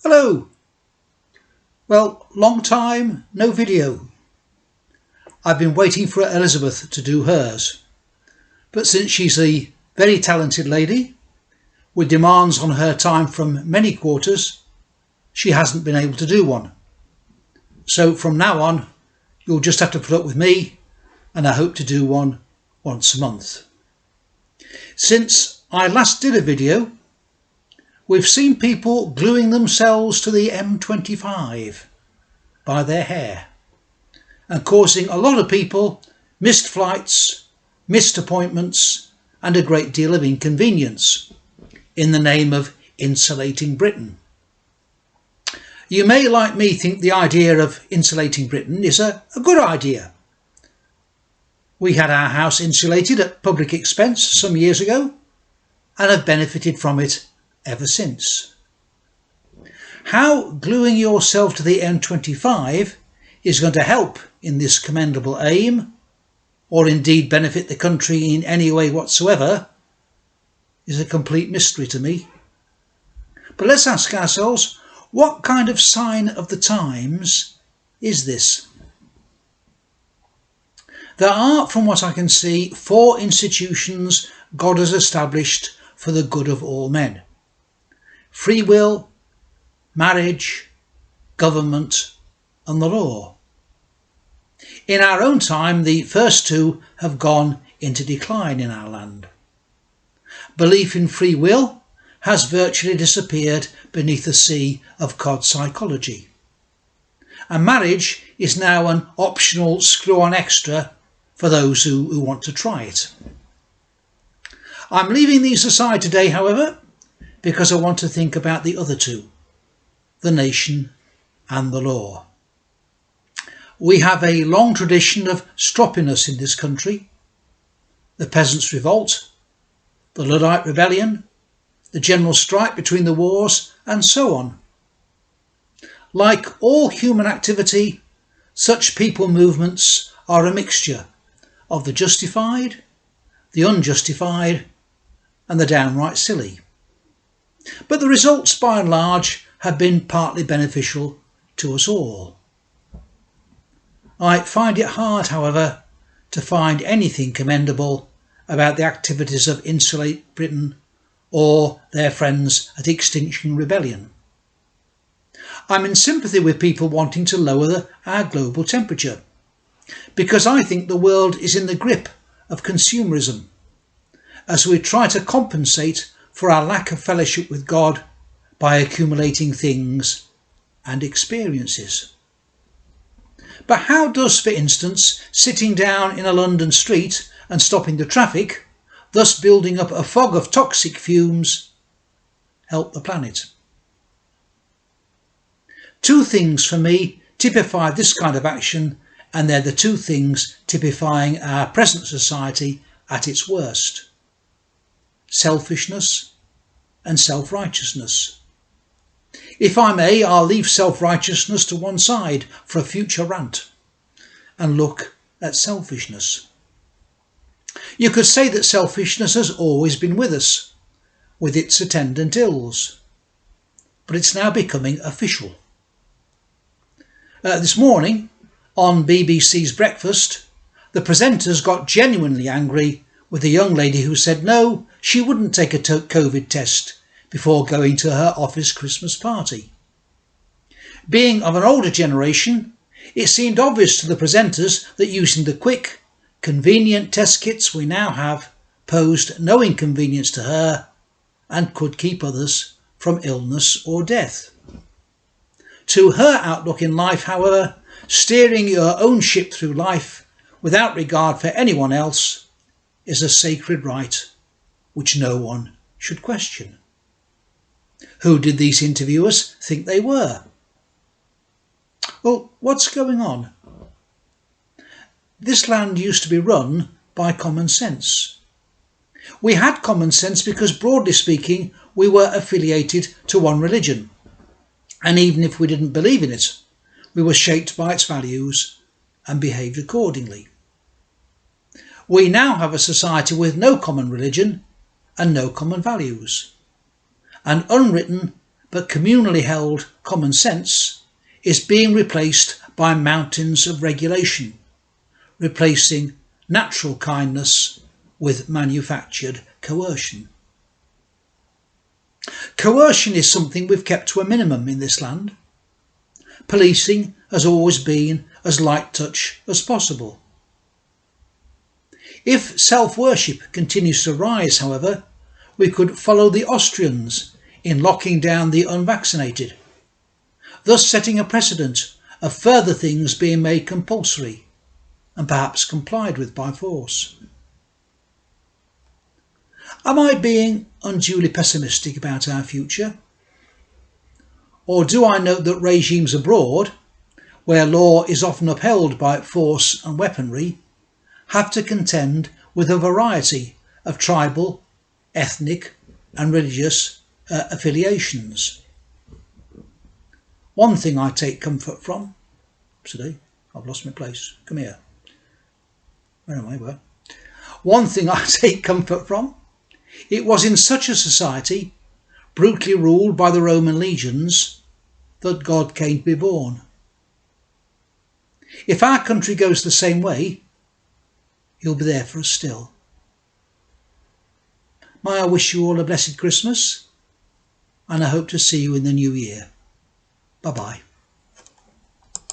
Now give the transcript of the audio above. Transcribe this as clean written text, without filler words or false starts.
Hello! Well, long time, no video. I've been waiting for Elizabeth to do hers, but since she's a very talented lady, with demands on her time from many quarters, she hasn't been able to do one. So from now on, you'll just have to put up with me, and I hope to do one once a month. Since I last did a video, we've seen people gluing themselves to the M25 by their hair and causing a lot of people missed flights, missed appointments and a great deal of inconvenience in the name of insulating Britain. You may, like me, think the idea of insulating Britain is a good idea. We had our house insulated at public expense some years ago and have benefited from it ever since. How gluing yourself to the M25 is going to help in this commendable aim, or indeed benefit the country in any way whatsoever, is a complete mystery to me. But let's ask ourselves, what kind of sign of the times is this? There are, from what I can see, 4 institutions God has established for the good of all men: free will, marriage, government, and the law. In our own time, the first 2 have gone into decline in our land. Belief in free will has virtually disappeared beneath the sea of cod psychology. And marriage is now an optional screw-on extra for those who want to try it. I'm leaving these aside today, however, because I want to think about the other 2, the nation and the law. We have a long tradition of stroppiness in this country: the Peasants' Revolt, the Luddite Rebellion, the general strike between the wars, and so on. Like all human activity, such people movements are a mixture of the justified, the unjustified, and the downright silly. But the results, by and large, have been partly beneficial to us all. I find it hard, however, to find anything commendable about the activities of Insulate Britain or their friends at Extinction Rebellion. I'm in sympathy with people wanting to lower our global temperature, because I think the world is in the grip of consumerism, as we try to compensate for our lack of fellowship with God by accumulating things and experiences. But how does, for instance, sitting down in a London street and stopping the traffic, thus building up a fog of toxic fumes, help the planet? 2 things for me typify this kind of action, and they're the 2 things typifying our present society at its worst: selfishness and self-righteousness. If I may, I'll leave self-righteousness to one side for a future rant and look at selfishness. You could say that selfishness has always been with us, with its attendant ills, but it's now becoming official. This morning, on BBC's Breakfast, the presenters got genuinely angry with a young lady who said no, she wouldn't take a COVID test before going to her office Christmas party. Being of an older generation, it seemed obvious to the presenters that using the quick, convenient test kits we now have posed no inconvenience to her and could keep others from illness or death. To her outlook in life, however, steering your own ship through life without regard for anyone else is a sacred right which no one should question. Who did these interviewers think they were? Well, what's going on? This land used to be run by common sense. We had common sense because, broadly speaking, we were affiliated to one religion, and even if we didn't believe in it, we were shaped by its values and behaved accordingly. We now have a society with no common religion and no common values. An unwritten but communally held common sense is being replaced by mountains of regulation, replacing natural kindness with manufactured coercion. Coercion is something we've kept to a minimum in this land. Policing has always been as light touch as possible. If self-worship continues to rise, however, we could follow the Austrians in locking down the unvaccinated, thus setting a precedent of further things being made compulsory and perhaps complied with by force. Am I being unduly pessimistic about our future? Or do I note that regimes abroad, where law is often upheld by force and weaponry, have to contend with a variety of tribal, ethnic and religious affiliations? One thing I take comfort from, today I've lost my place, come here, where am I? Where? One thing I take comfort from, it was in such a society, brutally ruled by the Roman legions, that God came to be born. If our country goes the same way, He'll be there for us still. May I wish you all a blessed Christmas, and I hope to see you in the new year. Bye bye.